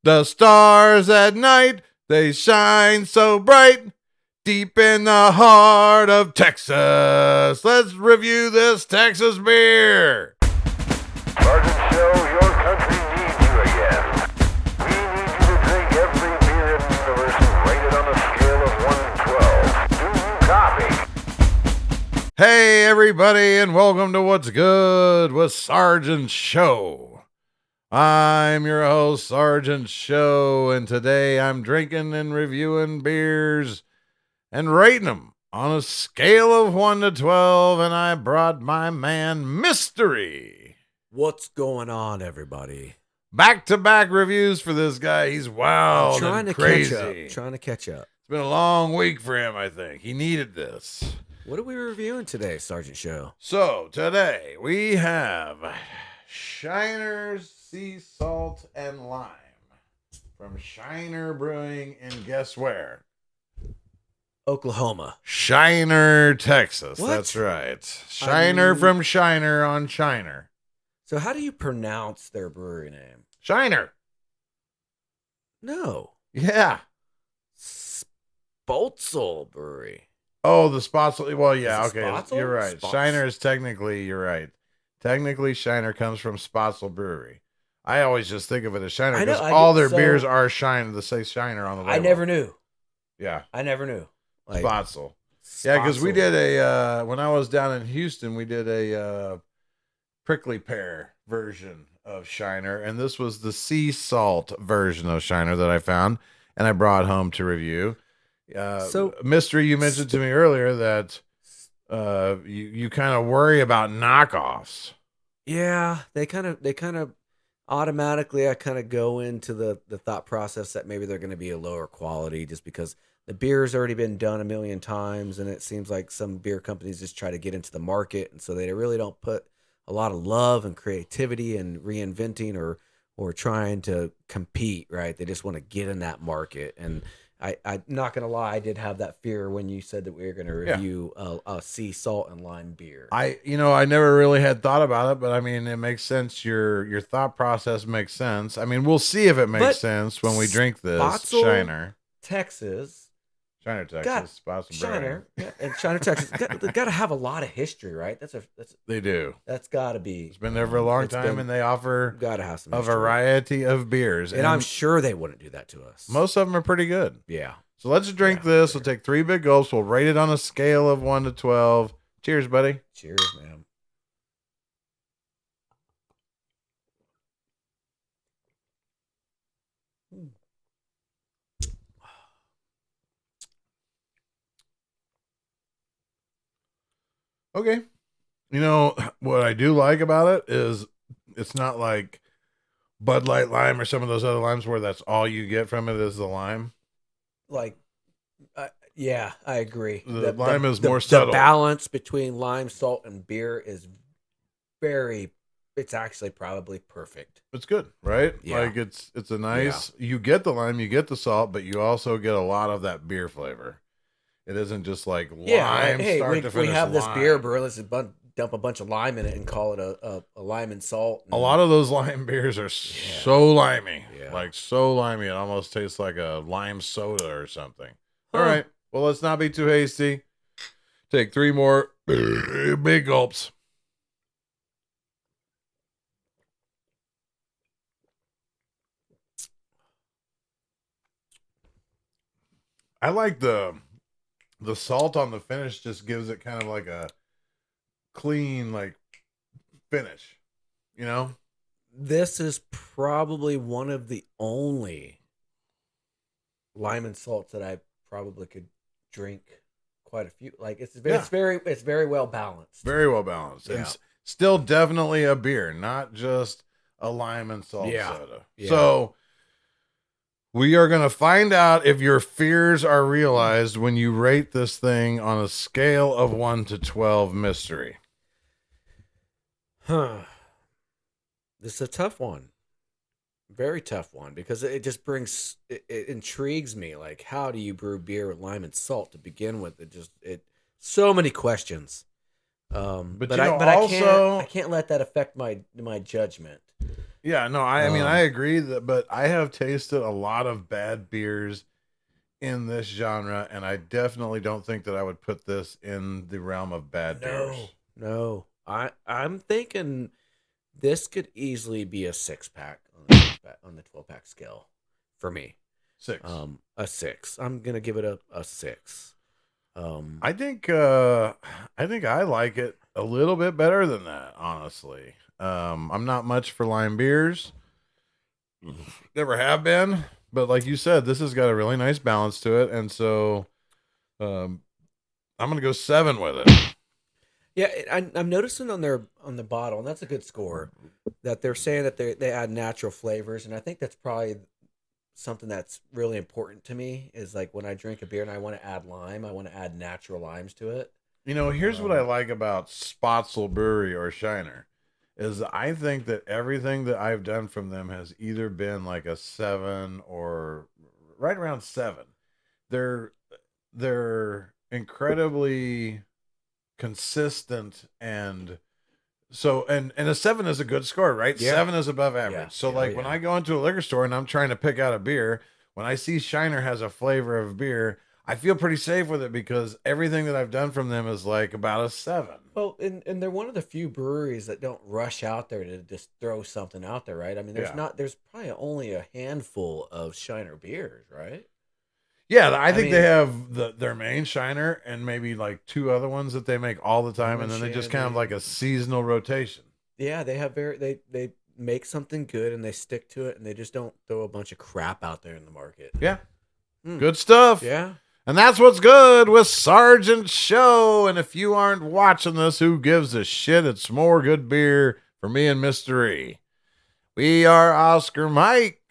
The stars at night, they shine so bright. Deep in the heart of Texas. Let's review this Texas beer. Sergeant Show, your country needs you again. We need you to drink every beer in the universe and rate it on a scale of 1 to 12. Do you copy? Hey, everybody, and welcome to What's Good with Sergeant Show. I'm your host, Sergeant Show, and today I'm drinking and reviewing beers and rating them on a scale of 1 to 12, and I brought my man, Mystery. What's going on, everybody? Back-to-back reviews for this guy. He's wild and crazy. Trying to catch up. It's been a long week for him, I think. He needed this. What are we reviewing today, Sergeant Show? So, today we have Shiner's Sea Salt and Lime from Shiner Brewing, and guess where? Oklahoma. Shiner, Texas. What? That's right. Shiner from Shiner on Shiner. So how do you pronounce their brewery name? Shiner. No. Yeah. Spotzel Brewery. Oh, the Spotzel. Well, yeah, Is it okay. Spotzel? You're right. Shiner is technically, you're right. Technically, Shiner comes from Spotzel Brewery. I always just think of it as Shiner because all their beers are Shiner. They say Shiner on the label. I never knew. Yeah. I never knew. Like, Spotzel. Yeah, because we did when I was down in Houston, we did a prickly pear version of Shiner, and this was the sea salt version of Shiner that I found, and I brought home to review. So, Mystery, you mentioned to me earlier that you kind of worry about knockoffs. Yeah, they kind of automatically, I kind of go into the thought process that maybe they're going to be a lower quality just because the beer's already been done a million times, and it seems like some beer companies just try to get into the market, and so they really don't put a lot of love and creativity and reinventing or trying to compete, right? They just want to get in that market. And I'm not going to lie, I did have that fear when you said that we were going to review a sea salt and lime beer. I never really had thought about it, but I mean, it makes sense. Your thought process makes sense. I mean, we'll see if it makes sense when we drink this. Spotzel, Shiner. Texas. Shiner, Texas. Shiner. Yeah, and Shiner, Texas. They got to have a lot of history, right? They do. That's got to be. It's been there for a long time, and they offer gotta have some a history. Variety of beers. And I'm sure they wouldn't do that to us. Most of them are pretty good. Yeah. So let's drink this. Sure. We'll take 3 big gulps. We'll rate it on a scale of 1 to 12. Cheers, buddy. Cheers, man. Okay. You know, what I do like about it is it's not like Bud Light Lime or some of those other limes where that's all you get from it is the lime. Like, yeah, I agree. The lime is more subtle. The balance between lime, salt, and beer is it's actually probably perfect. It's good, right? Yeah. Like it's a nice, you get the lime, you get the salt, but you also get a lot of that beer flavor. It isn't just like lime start to finish. We have lime. this beer, bro. Let's dump a bunch of lime in it and call it a lime and salt. A lot of those lime beers are so limey. Yeah. Like so limey. It almost tastes like a lime soda or something. Huh. All right. Well, let's not be too hasty. Take 3 more big gulps. I like the salt on the finish just gives it kind of like a clean like finish, you know? This is probably one of the only lime and salt that I probably could drink quite a few. Like it's very well balanced. Very well balanced. Yeah. And still definitely a beer, not just a lime and salt soda. Yeah. So we are going to find out if your fears are realized when you rate this thing on a scale of 1 to 12, Mystery. Huh. This is a tough one. Very tough one because it just brings it intrigues me. Like, how do you brew beer with lime and salt to begin with? So many questions. But I can't let that affect my judgment. Yeah, no, I mean, I agree that, but I have tasted a lot of bad beers in this genre, and I definitely don't think that I would put this in the realm of bad beers. No. I'm thinking this could easily be a 6-pack on the 12-pack scale for me. 6. A 6. I'm gonna give it a 6. I think I like it a little bit better than that, honestly. I'm not much for lime beers. Never have been, but like you said, this has got a really nice balance to it, and so I'm gonna go 7 with it. Yeah, I'm noticing on the bottle, and that's a good score, that they're saying that they add natural flavors, and I think that's probably something that's really important to me. Is like when I drink a beer and I want to add lime, I want to add natural limes to it. Here's what I like about Spotzel Brewery or Shiner is I think that everything that I've done from them has either been like a 7 or right around 7. They're incredibly consistent, and so and a 7 is a good score, right? Yeah. 7 is above average. Yeah. So like when I go into a liquor store and I'm trying to pick out a beer, when I see Shiner has a flavor of beer, I feel pretty safe with it because everything that I've done from them is like about a 7. Well, and they're one of the few breweries that don't rush out there to just throw something out there, right? I mean, there's probably only a handful of Shiner beers, right? Yeah, I think mean, they have their main Shiner and maybe like 2 other ones that they make all the time, and then they just kind of like a seasonal rotation. Yeah, they have they make something good and they stick to it, and they just don't throw a bunch of crap out there in the market. Yeah. Good stuff. Yeah. And that's what's good with Sergeant Show. And if you aren't watching this, who gives a shit? It's more good beer for me and Mr. E. We are Oscar Mike.